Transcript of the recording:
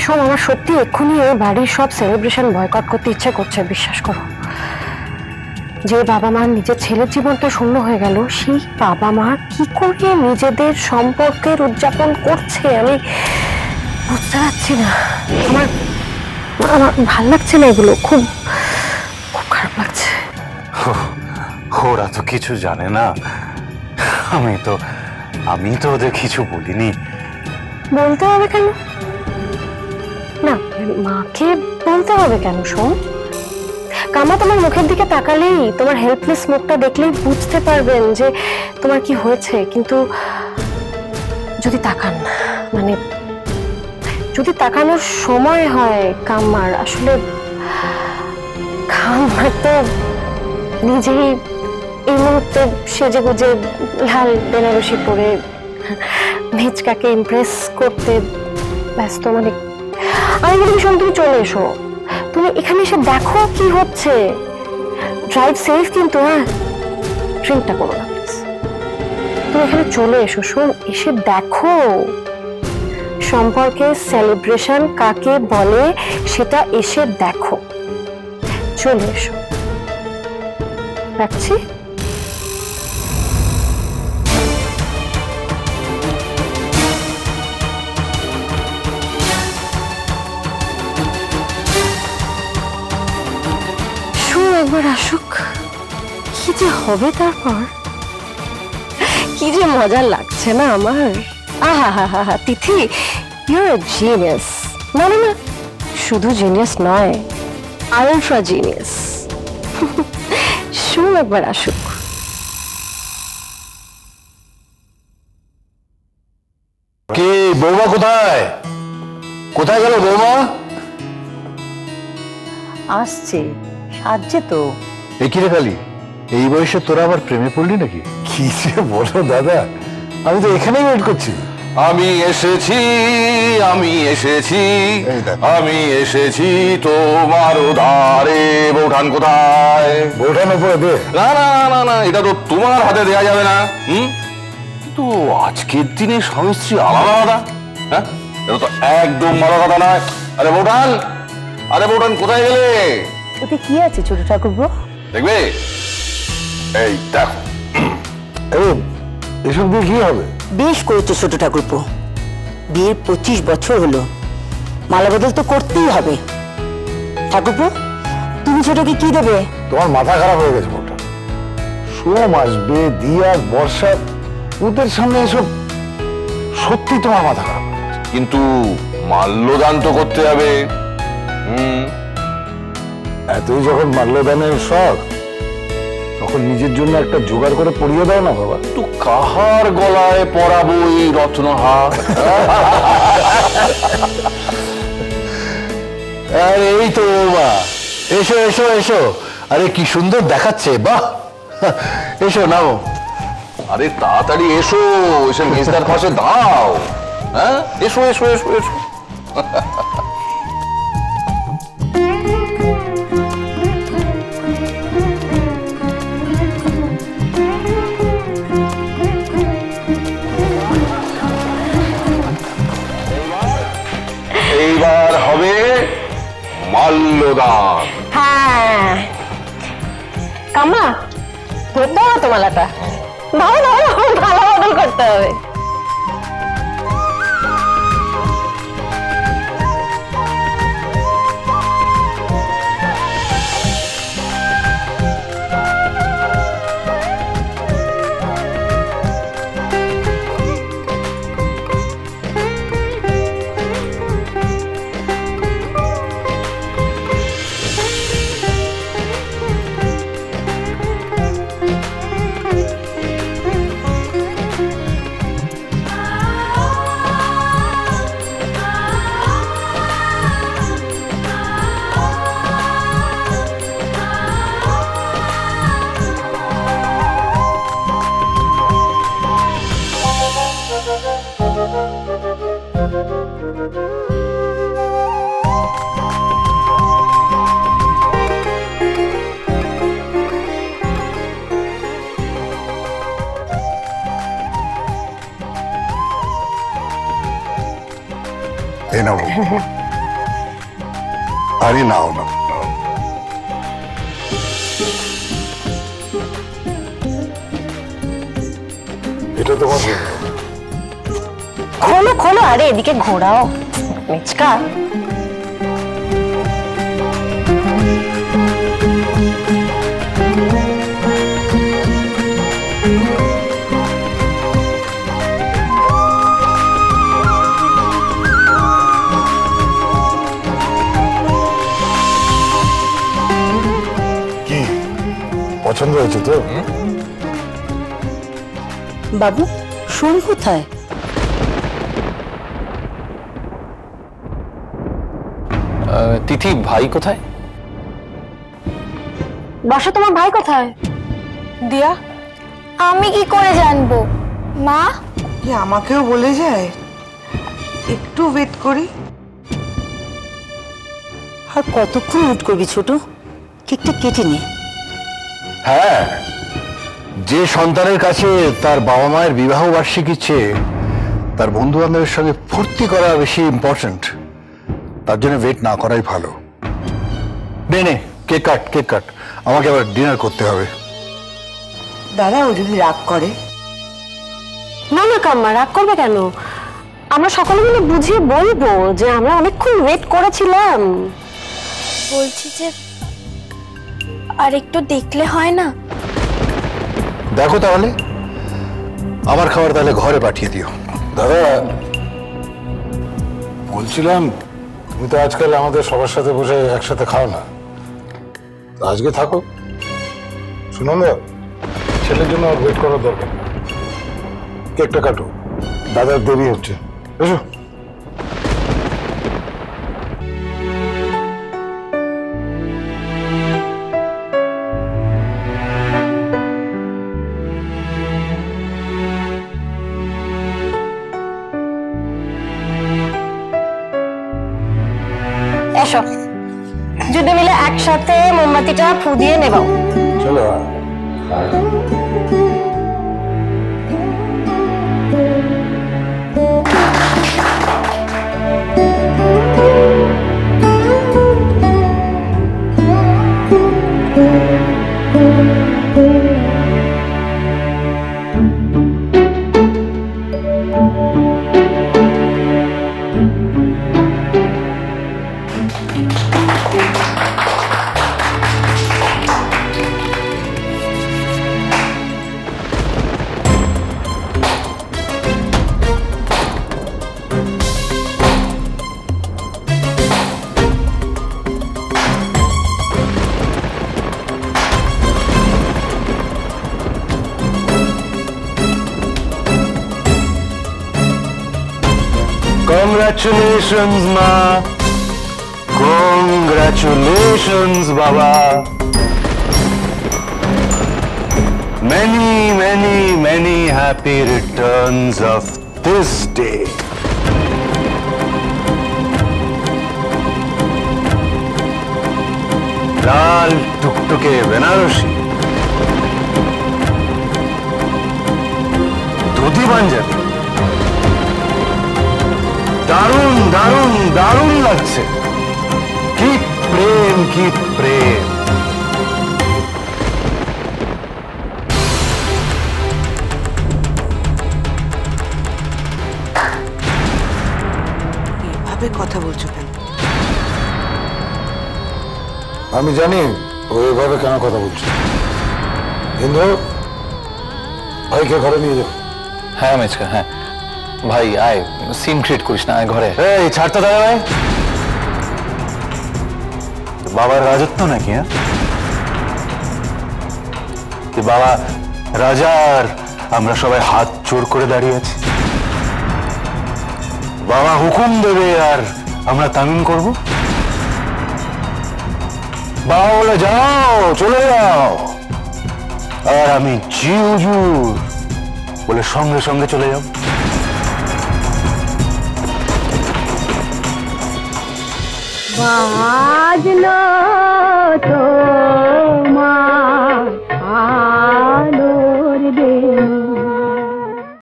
শোন, আমার সত্যি এক্ষুনি এই বাড়ির সব সেলিব্রেশন বয়কট করতে ইচ্ছে করছে, বিশ্বাস করো। যে বাবা মা নিজের ছেলের জীবনটা শূন্য হয়ে গেল, সেই বাবা মা কি করে নিজেদের সম্পর্কের উদযাপন করছে আমি বুঝতে পারছি না। আমার আমার ভাল লাগছে না, এগুলো খুব খুব খারাপ লাগছে। ওরা তো কিছু জানে না, আমি তো ওদের কিছু বলিনি। বলতে হবে কেন? না, মাকে বলতে হবে কেন? শোন, কামা তোমার মুখের দিকে তাকালেই, তোমার হেল্পলেস মুখটা দেখলেই বুঝতে পারবেন যে তোমার কি হয়েছে। কিন্তু যদি তাকান, মানে যদি তাকানোর সময় হয় কাম্মার, আসলে কাম্মার তো নিজেই এই মুহূর্তে সেজে গুজে লাল বেনারসি পরে মেজকাকে ইমপ্রেস করতে ব্যস্ত। মানে আমি বলি, ভীষণ তুমি চলে এসো, তুমি এখানে এসে দেখো কি হচ্ছে। ড্রাইভ সেফ কিন্তু, হ্যাঁ, ড্রিঙ্কটা করো না প্লিজ। তুমি এখানে চলে এসো, শোন, এসে দেখো সম্পর্কে সেলিব্রেশন কাকে বলে সেটা এসে দেখো। চলে এসো, রাখছি। একবার আসুক, কি যে হবে তারপর। কি যে মজা লাগছে না আমার। আহা হা হা হা, তিথি, ইউর আ জিনিয়াস। না না না, শুধু জিনিয়াস নয়, আলট্রা জিনিয়াস। শুন, একবার আসুক। কি বৌমা কোথায়? কোথায় গেল বৌমা? আসছে, সাজছে তো। এ কি রে কালি, এই বয়সে তোরা আবার প্রেমে পড়লি নাকি? কি যে বলো দাদা, আমি তো এখানেই ওয়েট করছি। আমি এসেছি, আমি এসেছি, আমি এসেছি তোমার ধারে। বৌঠান কোথায়? বৌঠান উপরে দে। না না না না, এটা তো তোমার হাতে দেয়া যাবে না। কিন্তু আজকের দিনে স্বামী স্ত্রী আলাদা আলাদা, হ্যাঁ, এটা তো একদম ভালো কথা নয়। আরে বৌঠান, আরে বৌঠান কোথায় গেলে? ওতে কি আছে ছোট ঠাকুরপো? দেখবে, এই দেখো। এসব দিয়ে কি হবে? বেশ করেছো ছোট ঠাকুরপো, বিয়ের 25 বছর হলো, মালা বদল তো করতেই হবে। ঠাকুরপো, তুমি ছোটকে কি দেবে? তোমার মাথা খারাপ হয়ে গেছে বৌঠান। সোম আসবে, দিয়া, বর্ষা, ওদের সামনে এসব সত্যি তোমার মাথা খারাপ হয়ে গেছে। কিন্তু মাল্যদান তো করতে হবে। এতই যখন মাল্যদানের শখ, তখন নিজের জন্য একটা জোগাড় করে পরিয়ে দাও না বাবা। তো কাহার গলায় পরাবো এই রত্নহার? আরে এই তো বাবা, এসো এসো এসো। আরে কি সুন্দর দেখাচ্ছে, বাহ। এসো নাও। আরে তাড়াতাড়ি এসো, এসে মেজদার পাশে দাও। হ্যাঁ, এসো এসো এসো এসো। এইবার হবে মাল্যদান। হ্যাঁ, কামা, ধরতে হবে তো মালাটা। দাও দাও, ভালো বদল করতে হবে। এই নাও। আরে নাও নাও, এটা তোমার জন্য। খোলো খোলো, আরে এদিকে ঘোরাও মিচকা। কি পছন্দ হয়েছে তো? বাবু শোন কোথায়? তিথি ভাই কোথায়? বর্ষা, তোমার ভাই কোথায়? দিয়া, আমি কি করে জানবো মা? কি আমাকেও বলে যায়? একটু ওয়েট করি। আর কতক্ষণ ওয়েট করবি ছোট? কেকটা কেটে নে। হ্যাঁ, যে সন্তানের কাছে তার বাবা মায়ের বিবাহ বার্ষিকীর চেয়ে তার বন্ধু বান্ধবের সঙ্গে ফুর্তি করা বেশি ইম্পর্টেন্ট, তার জন্য ওয়েট না করাই ভালো। নে নে, কেক কাট, কেক কাট, আমাকে আবার ডিনার করতে হবে। দাদা, ও যদি রাগ করে? না না কাম্মা, রাগ করবে কেন? আমরা সকলে মিলে বুঝিয়ে বলবো যে আমরা অনেকক্ষণ ওয়েট করেছিলাম। বলছি যে আর একটু দেখলে হয় না? দেখো তাহলে, আমার খাবার তাহলে ঘরে পাঠিয়ে দিও। দাদা, বলছিলাম তুমি তো আজকাল আমাদের সবার সাথে বসে একসাথে খাও না, আজকে থাকো। শুনো না, ছেলের জন্য আর ওয়েট করার দরকার নেই, কেকটা কাটো, দাদার দেরি হচ্ছে। এসো। এসো, যদি মিলে একসাথে মোমবাতিটা ফু দিয়ে নেব। চলো। Congratulations, Ma. Congratulations, Baba. Many, many, many happy returns of this day. लाल टुकटुके बेनारसी धोती পাঞ্জাবি দারুণ দারুণ দারুণ লাগছে। কি প্রেম, কি প্রেম। এভাবে কথা বলছো কেন? আমি জানি ও এভাবে কেন কথা বলছে। ইন্দ্র, ভাইকে ঘরে নিয়ে যাও। হ্যাঁ মেচকা, হ্যাঁ ভাই আয়, সিন ক্রিয়েট করিস না, আয় ঘরে। এই ছাড়তো দাদা ভাই, বাবার রাজত্ব নাকি? হ্যাঁ, বাবা রাজার, আমরা সবাই হাত জোর করে দাঁড়িয়ে আছি। বাবা হুকুম দেবে আর আমরা তামিম করব। বাবা বলে যাও, চলে যাও, আর আমি জি হুজুর বলে সঙ্গে সঙ্গে চলে যাব। বাজলো তোমার